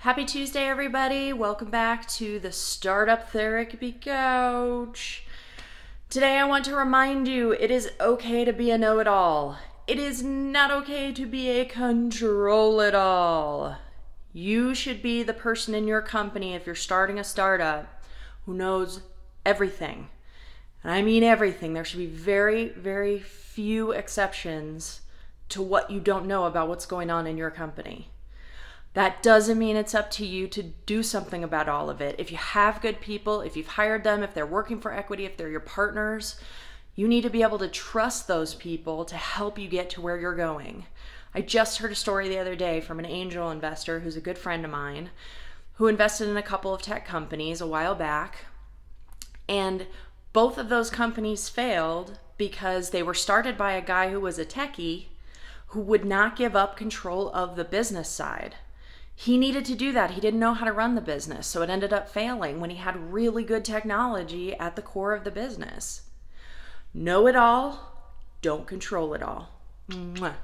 Happy Tuesday, everybody. Welcome back to the Startup Therapy Couch. Today I want to remind you it is okay to be a know-it-all. It is not okay to be a control-it-all. You should be the person in your company, if you're starting a startup, who knows everything. And I mean everything. There should be very, very few exceptions to what you don't know about what's going on in your company. That doesn't mean it's up to you to do something about all of it. If you have good people, if you've hired them, if they're working for equity, if they're your partners, you need to be able to trust those people to help you get to where you're going. I just heard a story the other day from an angel investor who's a good friend of mine who invested in a couple of tech companies a while back. And both of those companies failed because they were started by a guy who was a techie who would not give up control of the business side. He needed to do that. He didn't know how to run the business, so it ended up failing when he had really good technology at the core of the business. Know it all, don't control it all. Mwah.